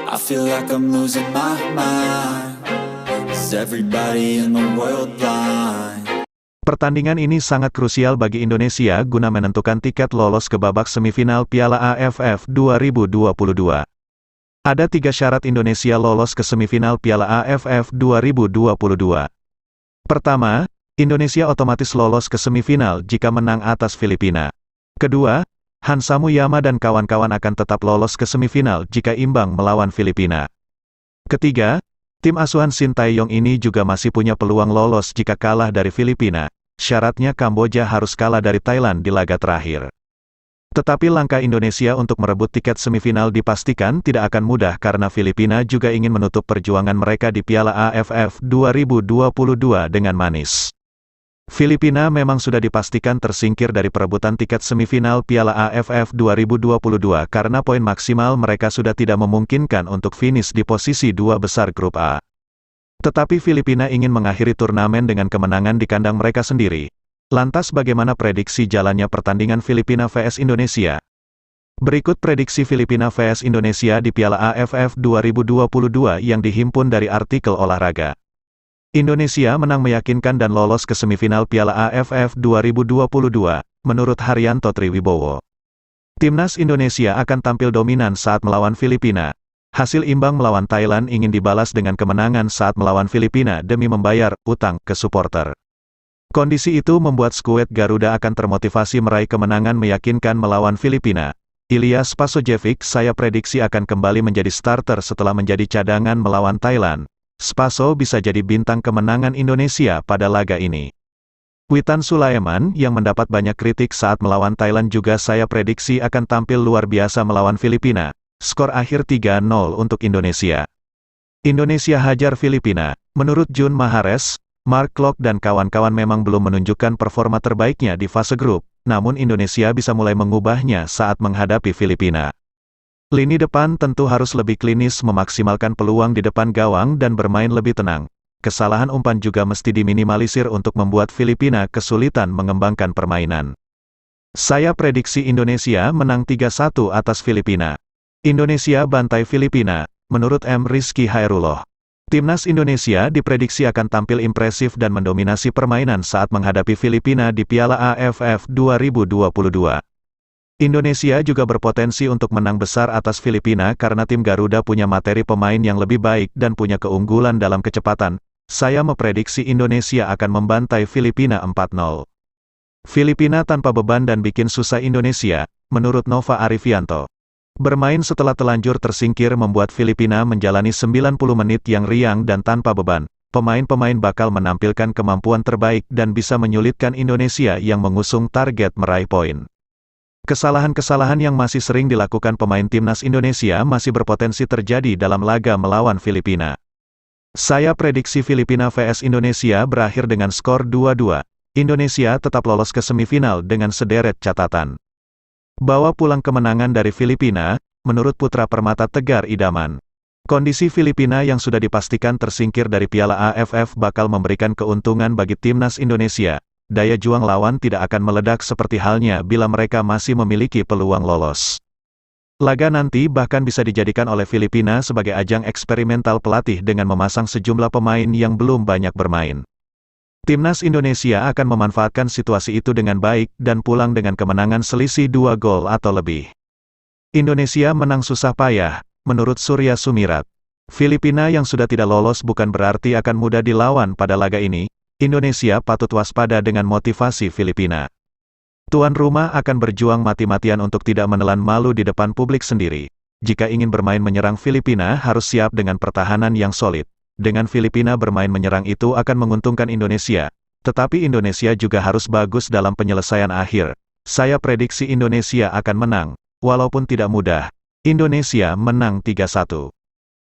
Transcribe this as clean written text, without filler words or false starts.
I feel like I'm losing my mind. Is everybody in the world blind? Pertandingan ini sangat krusial bagi Indonesia guna menentukan tiket lolos ke babak semifinal Piala AFF 2022. Ada 3 syarat Indonesia lolos ke semifinal Piala AFF 2022. Pertama, Indonesia otomatis lolos ke semifinal jika menang atas Filipina. Kedua, Hansa Muyama dan kawan-kawan akan tetap lolos ke semifinal jika imbang melawan Filipina. Ketiga, tim asuhan Sintayong ini juga masih punya peluang lolos jika kalah dari Filipina. Syaratnya Kamboja harus kalah dari Thailand di laga terakhir. Tetapi langkah Indonesia untuk merebut tiket semifinal dipastikan tidak akan mudah karena Filipina juga ingin menutup perjuangan mereka di Piala AFF 2022 dengan manis. Filipina memang sudah dipastikan tersingkir dari perebutan tiket semifinal Piala AFF 2022 karena poin maksimal mereka sudah tidak memungkinkan untuk finish di posisi 2 besar grup A. Tetapi Filipina ingin mengakhiri turnamen dengan kemenangan di kandang mereka sendiri. Lantas bagaimana prediksi jalannya pertandingan Filipina vs Indonesia? Berikut prediksi Filipina vs Indonesia di Piala AFF 2022 yang dihimpun dari artikel olahraga. Indonesia menang meyakinkan dan lolos ke semifinal Piala AFF 2022, menurut Haryanto Triwibowo. Timnas Indonesia akan tampil dominan saat melawan Filipina. Hasil imbang melawan Thailand ingin dibalas dengan kemenangan saat melawan Filipina demi membayar utang ke supporter. Kondisi itu membuat skuad Garuda akan termotivasi meraih kemenangan meyakinkan melawan Filipina. Ilya Spasojevic saya prediksi akan kembali menjadi starter setelah menjadi cadangan melawan Thailand. Spaso bisa jadi bintang kemenangan Indonesia pada laga ini. Witan Sulaiman yang mendapat banyak kritik saat melawan Thailand juga saya prediksi akan tampil luar biasa melawan Filipina. Skor akhir 3-0 untuk Indonesia. Indonesia hajar Filipina. Menurut Jun Mahrez, Mark Klok dan kawan-kawan memang belum menunjukkan performa terbaiknya di fase grup, namun Indonesia bisa mulai mengubahnya saat menghadapi Filipina. Lini depan tentu harus lebih klinis memaksimalkan peluang di depan gawang dan bermain lebih tenang. Kesalahan umpan juga mesti diminimalisir untuk membuat Filipina kesulitan mengembangkan permainan. Saya prediksi Indonesia menang 3-1 atas Filipina. Indonesia bantai Filipina, menurut M. Rizky Hairullah. Timnas Indonesia diprediksi akan tampil impresif dan mendominasi permainan saat menghadapi Filipina di Piala AFF 2022. Indonesia juga berpotensi untuk menang besar atas Filipina karena tim Garuda punya materi pemain yang lebih baik dan punya keunggulan dalam kecepatan. Saya memprediksi Indonesia akan membantai Filipina 4-0. Filipina tanpa beban dan bikin susah Indonesia, menurut Nova Arifianto. Bermain setelah telanjur tersingkir membuat Filipina menjalani 90 menit yang riang dan tanpa beban. Pemain-pemain bakal menampilkan kemampuan terbaik dan bisa menyulitkan Indonesia yang mengusung target meraih poin. Kesalahan-kesalahan yang masih sering dilakukan pemain timnas Indonesia masih berpotensi terjadi dalam laga melawan Filipina. Saya prediksi Filipina vs Indonesia berakhir dengan skor 2-2. Indonesia tetap lolos ke semifinal dengan sederet catatan. Bawa pulang kemenangan dari Filipina, menurut Putra Permata Tegar Idaman. Kondisi Filipina yang sudah dipastikan tersingkir dari Piala AFF bakal memberikan keuntungan bagi timnas Indonesia. Daya juang lawan tidak akan meledak seperti halnya bila mereka masih memiliki peluang lolos. Laga nanti bahkan bisa dijadikan oleh Filipina sebagai ajang eksperimental pelatih dengan memasang sejumlah pemain yang belum banyak bermain. Timnas Indonesia akan memanfaatkan situasi itu dengan baik dan pulang dengan kemenangan selisih 2 gol atau lebih. Indonesia menang susah payah, menurut Surya Sumirat. Filipina yang sudah tidak lolos bukan berarti akan mudah dilawan pada laga ini. Indonesia patut waspada dengan motivasi Filipina. Tuan rumah akan berjuang mati-matian untuk tidak menelan malu di depan publik sendiri. Jika ingin bermain menyerang Filipina harus siap dengan pertahanan yang solid. Dengan Filipina bermain menyerang itu akan menguntungkan Indonesia. Tetapi Indonesia juga harus bagus dalam penyelesaian akhir. Saya prediksi Indonesia akan menang. Walaupun tidak mudah. Indonesia menang 3-1.